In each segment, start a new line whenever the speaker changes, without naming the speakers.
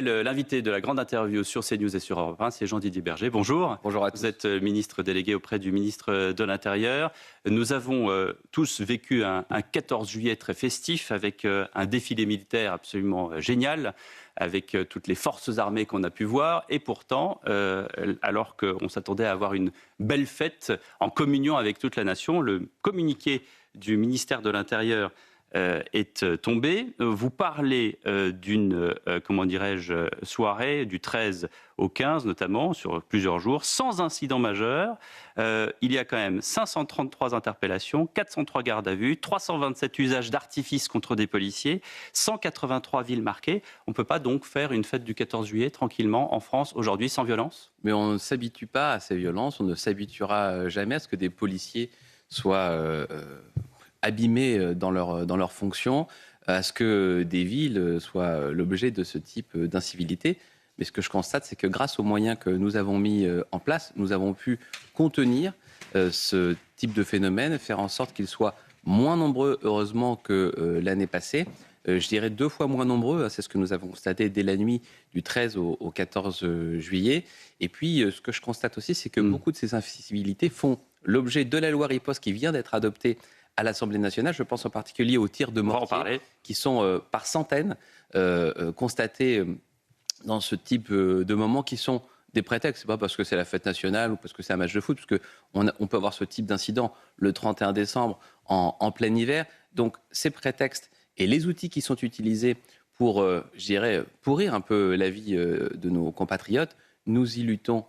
L'invité de la grande interview sur CNews et sur Europe 1, c'est Jean-Didier Berger. Bonjour.
Bonjour à tous.
Vous êtes ministre délégué auprès du ministre de l'Intérieur. Nous avons tous vécu un 14 juillet très festif avec un défilé militaire absolument génial, avec toutes les forces armées qu'on a pu voir. Et pourtant, alors qu'on s'attendait à avoir une belle fête en communion avec toute la nation, le communiqué du ministère de l'Intérieur est tombé. Vous parlez d'une, soirée du 13 au 15 notamment, sur plusieurs jours, sans incident majeur. Il y a quand même 533 interpellations, 403 gardes à vue, 327 usages d'artifices contre des policiers, 183 villes marquées. On ne peut pas donc faire une fête du 14 juillet tranquillement en France aujourd'hui sans violence ?
Mais on ne s'habitue pas à ces violences, on ne s'habituera jamais à ce que des policiers soient abîmés dans leur fonction, à ce que des villes soient l'objet de ce type d'incivilité. Mais ce que je constate, c'est que grâce aux moyens que nous avons mis en place, nous avons pu contenir ce type de phénomène, faire en sorte qu'il soit moins nombreux, heureusement, que l'année passée. Je dirais 2 fois moins nombreux, c'est ce que nous avons constaté dès la nuit du 13 au 14 juillet. Et puis, ce que je constate aussi, c'est que beaucoup de ces incivilités font l'objet de la loi riposte qui vient d'être adoptée à l'Assemblée nationale. Je pense en particulier aux tirs de mortier qui sont par centaines constatés dans ce type de moments qui sont des prétextes. Ce n'est pas parce que c'est la fête nationale ou parce que c'est un match de foot, parce qu'on peut avoir ce type d'incident le 31 décembre en plein hiver. Donc ces prétextes et les outils qui sont utilisés pour, pourrir un peu la vie de nos compatriotes, nous y luttons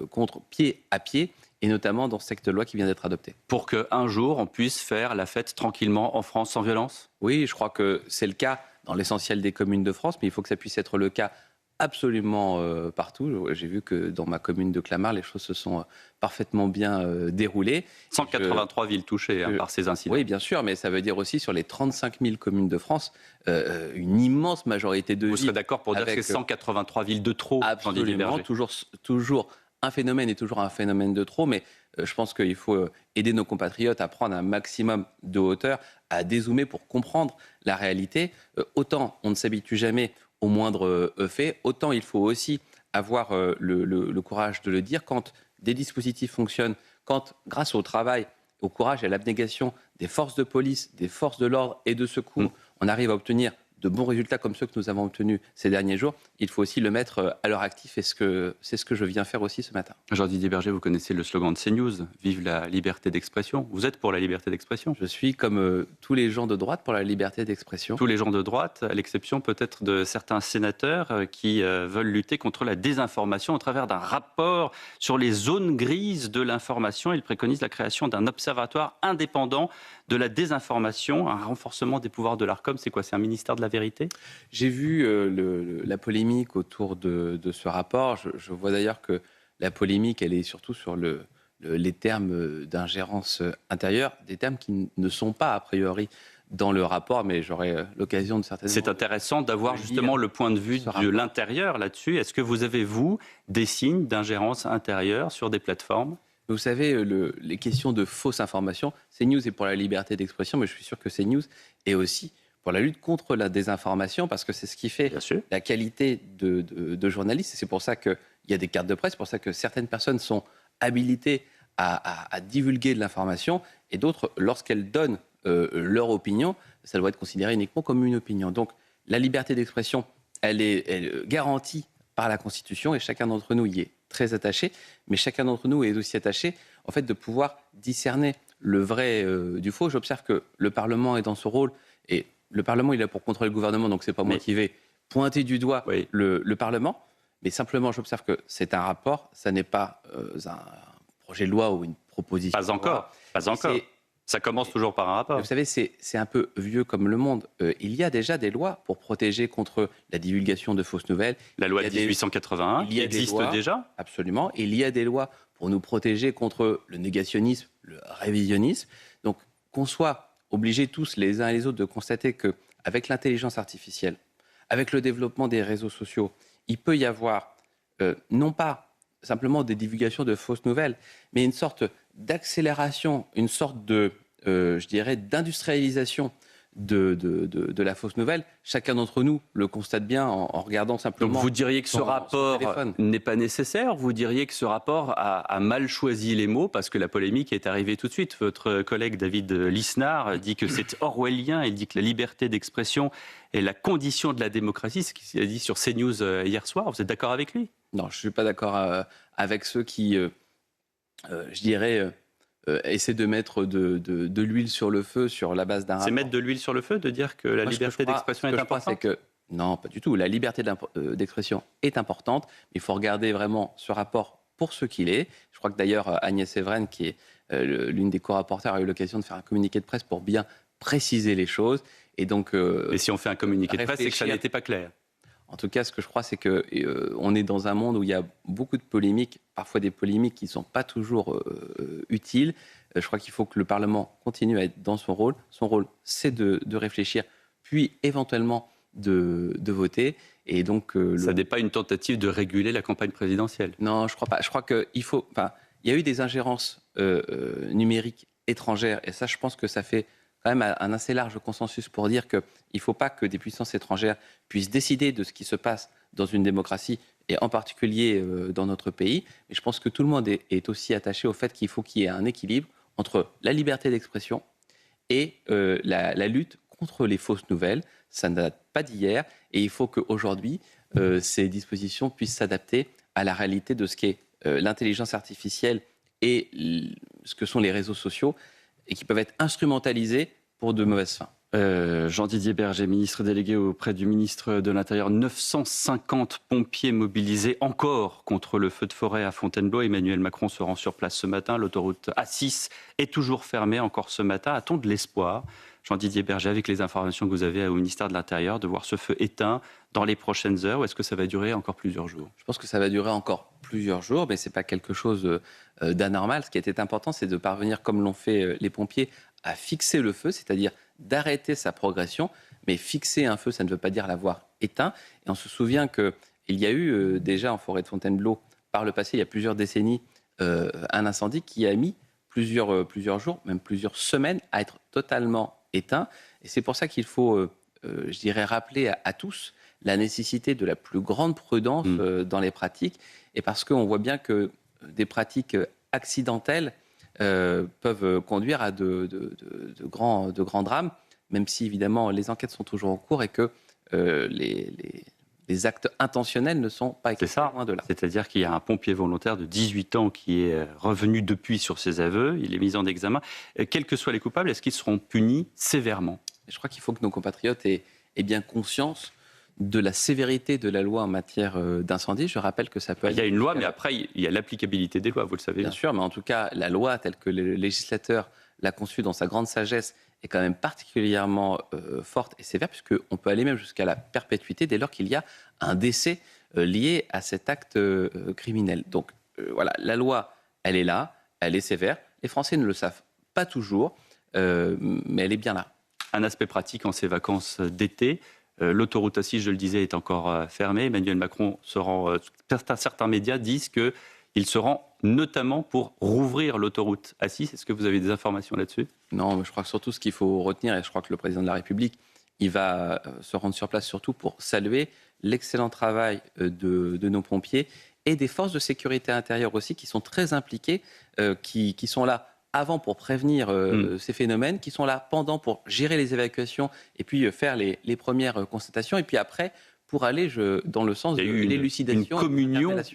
contre pied à pied, et notamment dans ce texte de loi qui vient d'être adopté.
Pour qu'un jour, on puisse faire la fête tranquillement en France sans violence ?
Oui, je crois que c'est le cas dans l'essentiel des communes de France, mais il faut que ça puisse être le cas absolument partout. J'ai vu que dans ma commune de Clamart, les choses se sont parfaitement bien déroulées.
183 villes touchées par ces incidents.
Oui, bien sûr, mais ça veut dire aussi sur les 35 000 communes de France, une immense majorité de villes.
Vous serez d'accord pour dire que c'est 183 villes de trop, Jean-Didier Berger ?
Absolument, toujours un phénomène est toujours un phénomène de trop, mais je pense qu'il faut aider nos compatriotes à prendre un maximum de hauteur, à dézoomer pour comprendre la réalité. Autant on ne s'habitue jamais au moindre fait, autant il faut aussi avoir le courage de le dire quand des dispositifs fonctionnent, quand grâce au travail, au courage et à l'abnégation des forces de police, des forces de l'ordre et de secours, on arrive à obtenir de bons résultats comme ceux que nous avons obtenus ces derniers jours. Il faut aussi le mettre à leur actif, et c'est ce que je viens faire aussi ce matin.
Jean-Didier Berger, vous connaissez le slogan de CNews, « Vive la liberté d'expression ». Vous êtes pour la liberté d'expression ?
Je suis, comme tous les gens de droite, pour la liberté d'expression.
Tous les gens de droite, à l'exception peut-être de certains sénateurs qui veulent lutter contre la désinformation au travers d'un rapport sur les zones grises de l'information. Ils préconisent la création d'un observatoire indépendant de la désinformation, un renforcement des pouvoirs de l'Arcom. C'est quoi ? C'est un ministère de la vérité ?
J'ai vu la polémique autour de ce rapport. Je vois d'ailleurs que la polémique, elle est surtout sur les termes d'ingérence intérieure, des termes qui ne sont pas a priori dans le rapport, mais j'aurai l'occasion de certainement...
C'est intéressant d'avoir justement le point de vue de l'intérieur là-dessus. Est-ce que vous avez, vous, des signes d'ingérence intérieure sur des plateformes ?
Vous savez, les questions de fausses informations, CNews est pour la liberté d'expression, mais je suis sûr que CNews est aussi pour la lutte contre la désinformation, parce que c'est ce qui fait la qualité de journaliste. Et c'est pour ça qu'il y a des cartes de presse, c'est pour ça que certaines personnes sont habilitées à divulguer de l'information, et d'autres, lorsqu'elles donnent leur opinion, ça doit être considéré uniquement comme une opinion. Donc la liberté d'expression, elle est garantie par la Constitution, et chacun d'entre nous y est très attaché, mais chacun d'entre nous est aussi attaché en fait, de pouvoir discerner le vrai du faux. J'observe que le Parlement est dans ce rôle, et le Parlement il est là pour contrôler le gouvernement, donc c'est pas moi qui vais pointer du doigt le Parlement, mais simplement j'observe que c'est un rapport, ça n'est pas un projet de loi ou une proposition.
Pas encore. Ça commence toujours par un rapport.
Vous savez, c'est un peu vieux comme le monde. Il y a déjà des lois pour protéger contre la divulgation de fausses nouvelles.
La loi de 1881 qui existe déjà ?
Absolument. Et il y a des lois pour nous protéger contre le négationnisme, le révisionnisme. Donc, qu'on soit obligés tous, les uns et les autres, de constater qu'avec l'intelligence artificielle, avec le développement des réseaux sociaux, il peut y avoir non pas simplement des divulgations de fausses nouvelles, mais une sorte d'accélération, une sorte de, d'industrialisation de la fausse nouvelle. Chacun d'entre nous le constate bien en regardant simplement.
Donc vous diriez que ce rapport n'est pas nécessaire? Vous diriez que ce rapport a mal choisi les mots parce que la polémique est arrivée tout de suite. Votre collègue David Lisnard dit que c'est orwellien. Il dit que la liberté d'expression est la condition de la démocratie. Ce qu'il a dit sur CNews hier soir. Vous êtes d'accord avec lui?
Non, je ne suis pas d'accord avec ceux qui, je dirais, essaient de mettre de l'huile sur le feu sur la base d'un rapport.
C'est mettre de l'huile sur le feu de dire que la liberté d'expression est importante?
Non, pas du tout. La liberté d'expression est importante, mais il faut regarder vraiment ce rapport pour ce qu'il est. Je crois que d'ailleurs Agnès Evren, qui est l'une des co-rapporteurs, a eu l'occasion de faire un communiqué de presse pour bien préciser les choses. Et donc,
et si on fait un communiqué de presse, c'est que ça n'était pas clair.
En tout cas, ce que je crois, c'est qu'on est dans un monde où il y a beaucoup de polémiques, parfois des polémiques qui ne sont pas toujours utiles. Je crois qu'il faut que le Parlement continue à être dans son rôle. Son rôle, c'est de réfléchir, puis éventuellement de voter. Et donc,
ça n'est pas une tentative de réguler la campagne présidentielle?
Non, je ne crois pas. Je crois qu'il faut... Enfin, il y a eu des ingérences numériques étrangères, et ça, je pense que ça fait quand même un assez large consensus pour dire qu'il ne faut pas que des puissances étrangères puissent décider de ce qui se passe dans une démocratie, et en particulier dans notre pays. Mais je pense que tout le monde est aussi attaché au fait qu'il faut qu'il y ait un équilibre entre la liberté d'expression et la lutte contre les fausses nouvelles. Ça ne date pas d'hier, et il faut qu'aujourd'hui, ces dispositions puissent s'adapter à la réalité de ce qu'est l'intelligence artificielle et ce que sont les réseaux sociaux, et qui peuvent être instrumentalisés pour de mauvaises fins.
Jean-Didier Berger, ministre délégué auprès du ministre de l'Intérieur. 950 pompiers mobilisés encore contre le feu de forêt à Fontainebleau. Emmanuel Macron se rend sur place ce matin. L'autoroute A6 est toujours fermée encore ce matin. A-t-on de l'espoir, Jean-Didier Berger, avec les informations que vous avez au ministère de l'Intérieur, de voir ce feu éteint dans les prochaines heures, ou est-ce que ça va durer encore plusieurs jours?
Je pense que ça va durer encore plusieurs jours, mais ce n'est pas quelque chose d'anormal. Ce qui était important, c'est de parvenir, comme l'ont fait les pompiers, à fixer le feu, c'est-à-dire d'arrêter sa progression. Mais fixer un feu, ça ne veut pas dire l'avoir éteint. Et on se souvient qu'il y a eu déjà en forêt de Fontainebleau, par le passé, il y a plusieurs décennies, un incendie qui a mis plusieurs jours, même plusieurs semaines, à être totalement éteint. Et c'est pour ça qu'il faut, je dirais, rappeler à tous la nécessité de la plus grande prudence dans les pratiques, et parce qu'on voit bien que des pratiques accidentelles peuvent conduire à de grands drames, même si évidemment les enquêtes sont toujours en cours et que les actes intentionnels ne sont pas exclus, loin de là.
C'est-à-dire qu'il y a un pompier volontaire de 18 ans qui est revenu depuis sur ses aveux, il est mis en examen. Quels que soient les coupables, est-ce qu'ils seront punis sévèrement?
Je crois qu'il faut que nos compatriotes aient bien conscience de la sévérité de la loi en matière d'incendie. Je rappelle que ça peut...
Il y a une loi, mais après, il y a l'applicabilité des lois, vous le savez.
Bien sûr, mais en tout cas, la loi telle que le législateur l'a conçue dans sa grande sagesse est quand même particulièrement forte et sévère, puisqu'on peut aller même jusqu'à la perpétuité dès lors qu'il y a un décès lié à cet acte criminel. Donc voilà, la loi, elle est là, elle est sévère. Les Français ne le savent pas toujours, mais elle est bien là.
Un aspect pratique en ces vacances d'été. L'autoroute A6, je le disais, est encore fermée. Emmanuel Macron se rend. Certains médias disent qu'il se rend notamment pour rouvrir l'autoroute A6. Est-ce que vous avez des informations là-dessus?
Non, mais je crois que surtout ce qu'il faut retenir, et je crois que le président de la République, il va se rendre sur place surtout pour saluer l'excellent travail de nos pompiers et des forces de sécurité intérieure aussi, qui sont très impliquées, qui sont là avant pour prévenir ces phénomènes, qui sont là pendant pour gérer les évacuations et puis faire les premières constatations, et puis après pour aller dans le sens de l'élucidation.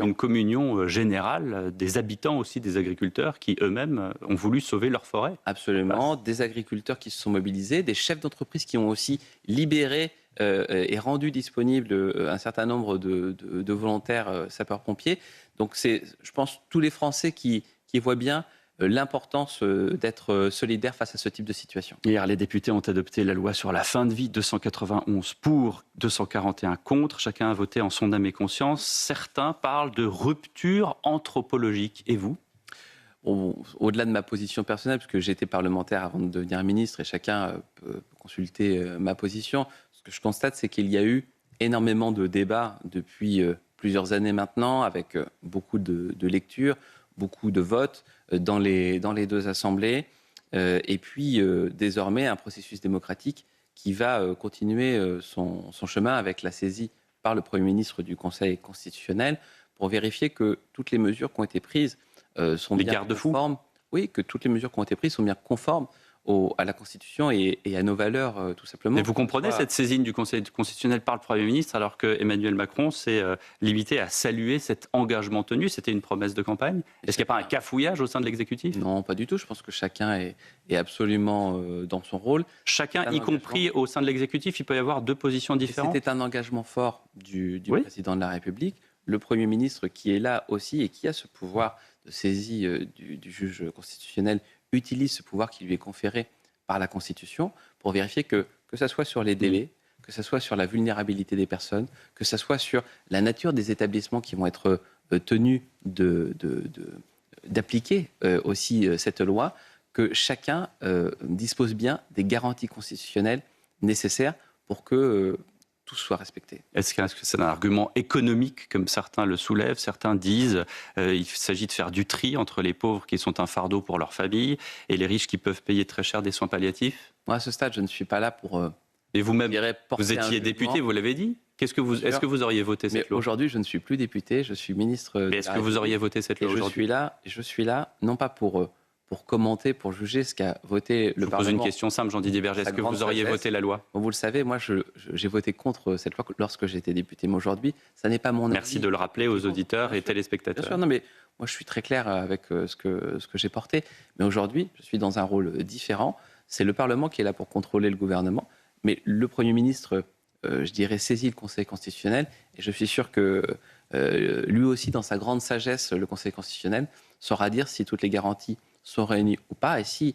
Une communion générale des habitants aussi, des agriculteurs qui eux-mêmes ont voulu sauver leur forêt.
Absolument, des agriculteurs qui se sont mobilisés, des chefs d'entreprise qui ont aussi libéré et rendu disponible un certain nombre de volontaires sapeurs-pompiers. Donc c'est, je pense, tous les Français qui voient bien l'importance d'être solidaire face à ce type de situation.
Hier, les députés ont adopté la loi sur la fin de vie, 291 pour, 241 contre. Chacun a voté en son âme et conscience. Certains parlent de rupture anthropologique. Et vous?
Au-delà de ma position personnelle, puisque j'ai été parlementaire avant de devenir ministre, et chacun peut consulter ma position, ce que je constate, c'est qu'il y a eu énormément de débats depuis plusieurs années maintenant, avec beaucoup de lectures, beaucoup de votes dans les deux assemblées, et puis désormais un processus démocratique qui va continuer son chemin avec la saisie par le Premier ministre du Conseil constitutionnel pour vérifier que toutes les mesures qui ont été prises sont
Les
bien
garde-fous.
conformes. Oui, que toutes les mesures qui ont été prises sont bien conformes à la Constitution et à nos valeurs, tout simplement.
Mais vous comprenez cette saisine du Conseil constitutionnel par le Premier ministre alors que Emmanuel Macron s'est limité à saluer cet engagement tenu? C'était une promesse de campagne. Est-ce qu'il n'y a pas un cafouillage au sein de l'exécutif?
Non, pas du tout. Je pense que chacun est absolument dans son rôle.
Chacun, y compris au sein de l'exécutif, il peut y avoir deux positions différentes.
C'était un engagement fort du
Oui.
président de la République. Le Premier ministre qui est là aussi et qui a ce pouvoir de saisie du juge constitutionnel utilise ce pouvoir qui lui est conféré par la Constitution pour vérifier que ça soit sur les délais, que ça soit sur la vulnérabilité des personnes, que ça soit sur la nature des établissements qui vont être tenus d'appliquer aussi cette loi, que chacun dispose bien des garanties constitutionnelles nécessaires pour que tout soit respecté.
Est-ce que c'est un argument économique, comme certains le soulèvent? Certains disent qu'il s'agit de faire du tri entre les pauvres qui sont un fardeau pour leur famille et les riches qui peuvent payer très cher des soins palliatifs.
Moi, à ce stade, je ne suis pas là pour...
Et vous-même,
porter
vous étiez député, vous l'avez dit. Est-ce que vous auriez voté cette loi?
Aujourd'hui, je ne suis plus député, je suis ministre.
Mais est-ce que vous auriez voté cette loi aujourd'hui?
Je suis là, non pas pour commenter, pour juger ce qu'a voté le Parlement.
Je vous pose une question simple, Jean-Didier Berger. Est-ce que vous auriez voté la loi?
Vous le savez, moi, j'ai voté contre cette loi lorsque j'étais député. Mais aujourd'hui, ça n'est pas mon avis.
Merci de le rappeler aux auditeurs et téléspectateurs.
Bien sûr, non, mais moi, je suis très clair avec ce que j'ai porté. Mais aujourd'hui, je suis dans un rôle différent. C'est le Parlement qui est là pour contrôler le gouvernement. Mais le Premier ministre, je dirais, saisit le Conseil constitutionnel. Et je suis sûr que lui aussi, dans sa grande sagesse, le Conseil constitutionnel saura dire si toutes les garanties sont réunies ou pas, et si,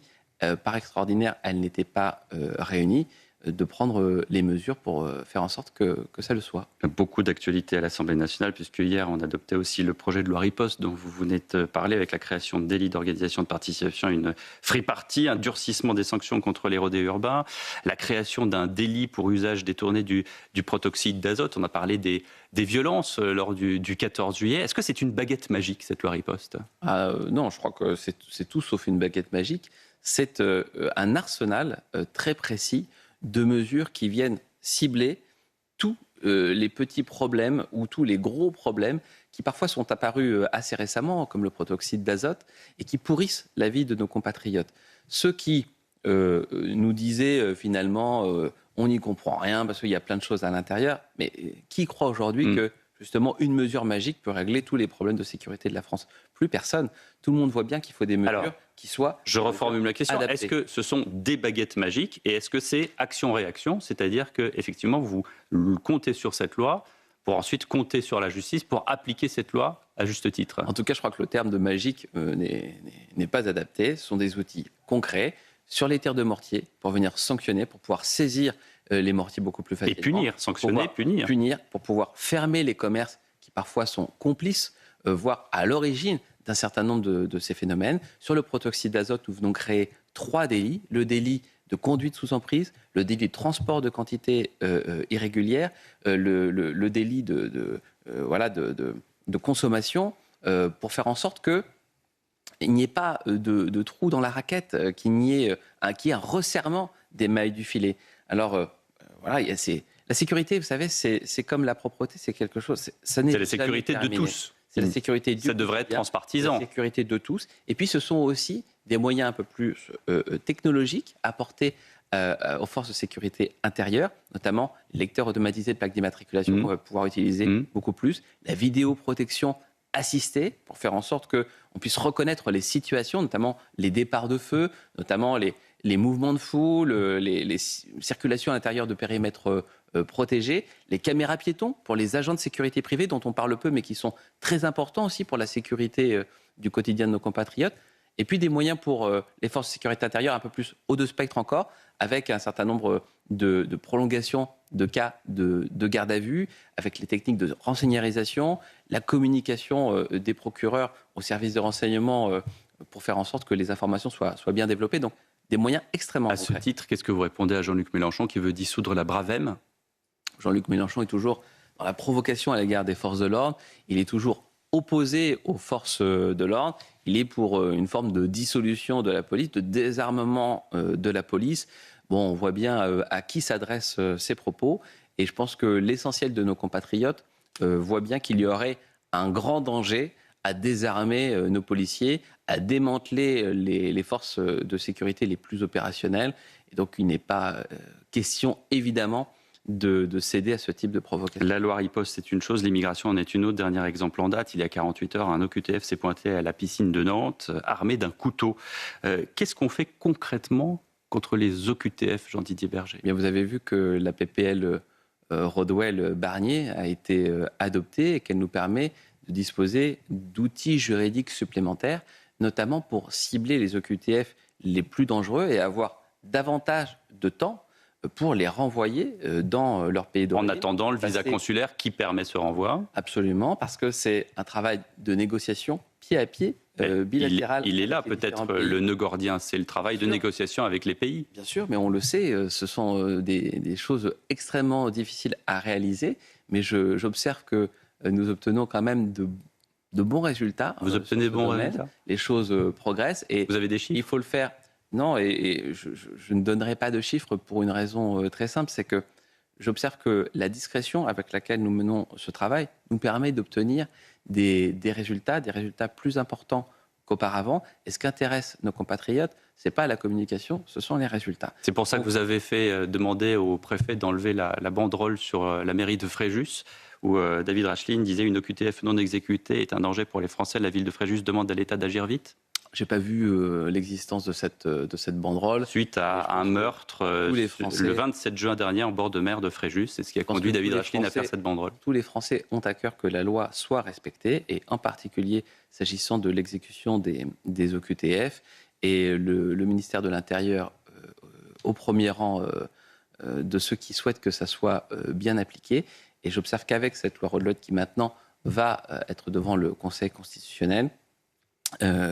par extraordinaire, elles n'étaient pas réunies, de prendre les mesures pour faire en sorte que ça le soit.
Beaucoup d'actualités à l'Assemblée nationale, puisque hier, on adoptait aussi le projet de loi riposte dont vous venez de parler, avec la création de délits d'organisation de participation à une free party, un durcissement des sanctions contre les rodéos urbains, la création d'un délit pour usage détourné du protoxyde d'azote. On a parlé des violences lors du 14 juillet. Est-ce que c'est une baguette magique, cette loi riposte?
Non, je crois que c'est tout sauf une baguette magique. C'est un arsenal très précis de mesures qui viennent cibler tous les petits problèmes ou tous les gros problèmes qui parfois sont apparus assez récemment, comme le protoxyde d'azote, et qui pourrissent la vie de nos compatriotes. Ceux qui nous disaient finalement on n'y comprend rien parce qu'il y a plein de choses à l'intérieur, mais qui croit aujourd'hui que justement une mesure magique peut régler tous les problèmes de sécurité de la France? Plus personne. Tout le monde voit bien qu'il faut des mesures qui soient...
Je reformule la question.
adaptées.
Est-ce que ce sont des baguettes magiques et est-ce que c'est action-réaction? C'est-à-dire qu'effectivement, vous comptez sur cette loi pour ensuite compter sur la justice pour appliquer cette loi à juste titre?
En tout cas, je crois que le terme de magique n'est pas adapté. Ce sont des outils concrets sur les tirs de mortier pour venir sanctionner, pour pouvoir saisir les mortiers beaucoup plus facilement.
Et punir, sanctionner, punir.
Punir, pour pouvoir fermer les commerces qui parfois sont complices, voire à l'origine d'un certain nombre de ces phénomènes. Sur le protoxyde d'azote, nous venons créer 3 délits. Le délit de conduite sous emprise, le délit de transport de quantité irrégulière, le délit de consommation, pour faire en sorte que il n'y ait pas de trou dans la raquette, qu'il y ait un resserrement des mailles du filet. Alors, voilà, la sécurité, vous savez, c'est comme la propreté, c'est quelque chose... C'est
la sécurité de tous.
C'est la sécurité du
Ça devrait être transpartisan.
La sécurité de tous. Et puis, ce sont aussi des moyens un peu plus technologiques apportés aux forces de sécurité intérieure, notamment les lecteurs automatisés de plaques d'immatriculation qu'on va pouvoir utiliser beaucoup plus, la vidéoprotection assistée pour faire en sorte qu'on puisse reconnaître les situations, notamment les départs de feu, notamment les mouvements de foule, les circulations à l'intérieur de périmètres protégés, les caméras piétons pour les agents de sécurité privée dont on parle peu mais qui sont très importants aussi pour la sécurité du quotidien de nos compatriotes, et puis des moyens pour les forces de sécurité intérieure un peu plus haut de spectre encore, avec un certain nombre de prolongations de cas de garde à vue, avec les techniques de renseignarisation, la communication des procureurs aux services de renseignement pour faire en sorte que les informations soient bien développées. Donc, des moyens extrêmement concrets.
À ce titre, qu'est-ce que vous répondez à Jean-Luc Mélenchon qui veut dissoudre la Bravem?
Jean-Luc Mélenchon est toujours dans la provocation à l'égard des forces de l'ordre. Il est toujours opposé aux forces de l'ordre. Il est pour une forme de dissolution de la police, de désarmement de la police. Bon, on voit bien à qui s'adressent ces propos. Et je pense que l'essentiel de nos compatriotes voit bien qu'il y aurait un grand danger à désarmer nos policiers, à démanteler les forces de sécurité les plus opérationnelles. Et donc, il n'est pas question, évidemment, de céder à ce type de provocation.
La loi riposte, c'est une chose, l'immigration en est une autre. Dernier exemple en date, il y a 48 heures, un OQTF s'est pointé à la piscine de Nantes, armé d'un couteau. Qu'est-ce qu'on fait concrètement contre les OQTF, Jean-Didier Berger?
Bien, vous avez vu que la PPL Rodwell-Barnier a été adoptée et qu'elle nous permet de disposer d'outils juridiques supplémentaires, notamment pour cibler les OQTF les plus dangereux et avoir davantage de temps pour les renvoyer dans leur pays d'origine.
En attendant le visa consulaire qui permet ce renvoi.
Absolument, parce que c'est un travail de négociation pied à pied, bilatéral.
Il est là peut-être le nœud gordien, c'est le travail de négociation avec les pays.
Bien sûr, mais on le sait, ce sont des choses extrêmement difficiles à réaliser, mais j'observe que nous obtenons quand même de bons résultats.
Vous obtenez de bons résultats.
Les choses progressent. Et
vous avez des chiffres?
Il faut le faire. Non, et je ne donnerai pas de chiffres pour une raison très simple, c'est que j'observe que la discrétion avec laquelle nous menons ce travail nous permet d'obtenir des résultats plus importants qu'auparavant. Et ce qu'intéresse nos compatriotes, ce n'est pas la communication, ce sont les résultats.
C'est pour ça que vous avez fait demander au préfet d'enlever la banderole sur la mairie de Fréjus, où David Racheline disait une OQTF non exécutée est un danger pour les Français. La ville de Fréjus demande à l'État d'agir vite.
Je n'ai pas vu l'existence de cette banderole.
Suite à un meurtre le 27 juin dernier en bord de mer de Fréjus, c'est ce qui a conduit David Racheline à faire cette banderole.
Tous les Français ont à cœur que la loi soit respectée, et en particulier s'agissant de l'exécution des OQTF. Et le ministère de l'Intérieur, au premier rang de ceux qui souhaitent que ça soit bien appliqué. Et j'observe qu'avec cette loi Rodelotte qui maintenant va être devant le Conseil constitutionnel,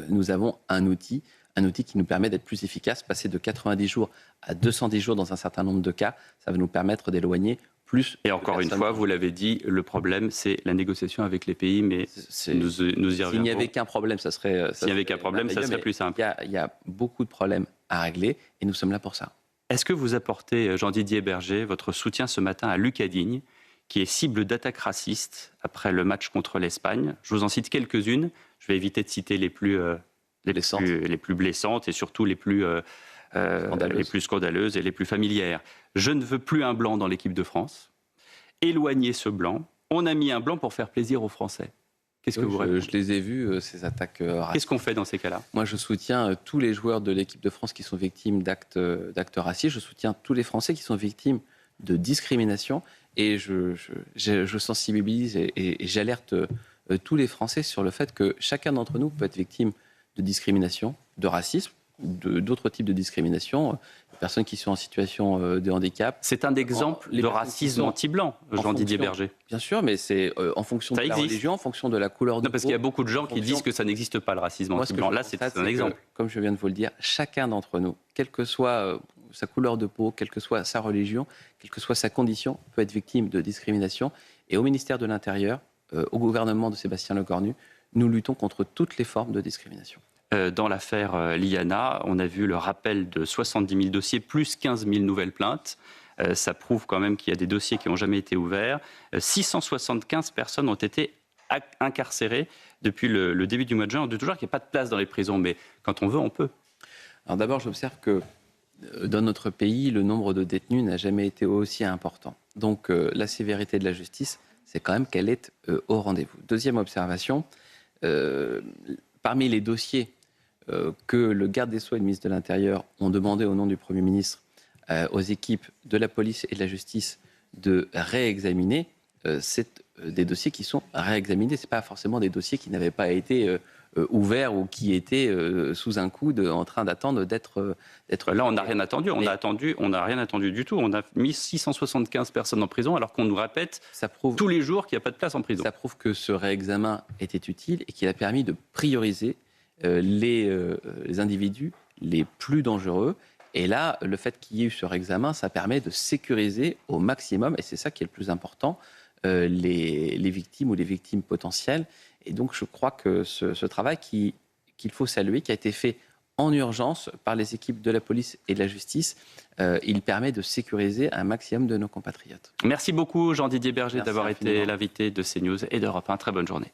nous avons un outil qui nous permet d'être plus efficace. Passer de 90 jours à 210 jours dans un certain nombre de cas, ça va nous permettre d'éloigner plus.
Et encore une fois, vous l'avez dit, le problème, c'est la négociation avec les pays, mais nous y reviendrons.
S'il n'y avait qu'un problème, ça serait
plus simple.
Il y a beaucoup de problèmes à régler et nous sommes là pour ça.
Est-ce que vous apportez, Jean-Didier Berger, votre soutien ce matin à Lucas Digne, qui est cible d'attaques racistes après le match contre l'Espagne? Je vous en cite quelques-unes. Je vais éviter de citer les plus blessantes et surtout les plus scandaleuses et les plus familières. Je ne veux plus un blanc dans l'équipe de France. Éloignez ce blanc. On a mis un blanc pour faire plaisir aux Français. Qu'est-ce que vous répondez?
Je les ai vus, ces attaques racistes.
Qu'est-ce qu'on fait dans ces cas-là?
Moi, je soutiens tous les joueurs de l'équipe de France qui sont victimes d'actes racistes. Je soutiens tous les Français qui sont victimes de discrimination. Et je sensibilise et j'alerte tous les Français sur le fait que chacun d'entre nous peut être victime de discrimination, de racisme, d'autres types de discrimination, des personnes qui sont en situation de handicap.
C'est un exemple de racisme anti-blanc, Jean-Didier Berger.
Bien sûr, mais c'est en fonction de la religion, en fonction de la couleur de peau.
Parce qu'il y a beaucoup de gens qui disent que ça n'existe pas, le racisme anti-blanc. Là, c'est un exemple.
Comme je viens de vous le dire, chacun d'entre nous, quelle que soit sa couleur de peau, quelle que soit sa religion, quelle que soit sa condition, peut être victime de discrimination. Et au ministère de l'Intérieur, au gouvernement de Sébastien Lecornu, nous luttons contre toutes les formes de discrimination.
Dans l'affaire Liana, on a vu le rappel de 70 000 dossiers, plus 15 000 nouvelles plaintes. Ça prouve quand même qu'il y a des dossiers qui n'ont jamais été ouverts. 675 personnes ont été incarcérées depuis le début du mois de juin. On dit toujours qu'il n'y a pas de place dans les prisons, mais quand on veut, on peut.
Alors d'abord, j'observe que dans notre pays, le nombre de détenus n'a jamais été aussi important. Donc la sévérité de la justice, c'est quand même qu'elle est au rendez-vous. Deuxième observation, parmi les dossiers que le garde des Sceaux et le ministre de l'Intérieur ont demandé au nom du Premier ministre aux équipes de la police et de la justice de réexaminer, c'est des dossiers qui sont réexaminés. Ce n'est pas forcément des dossiers qui n'avaient pas été ouverts ou qui étaient sous un coude en train d'attendre d'être...
Là, on n'a rien attendu. On n'a rien attendu du tout. On a mis 675 personnes en prison alors qu'on nous répète tous les jours qu'il n'y a pas de place en prison.
Ça prouve que ce réexamen était utile et qu'il a permis de prioriser les individus les plus dangereux. Et là, le fait qu'il y ait eu ce réexamen, ça permet de sécuriser au maximum, et c'est ça qui est le plus important, les victimes ou les victimes potentielles. Et donc, je crois que ce travail qu'il faut saluer, qui a été fait en urgence par les équipes de la police et de la justice. Il permet de sécuriser un maximum de nos compatriotes.
Merci beaucoup Jean-Didier Berger
Merci
d'avoir été
infiniment.
l'invité de CNews et d'Europe 1. Très bonne journée.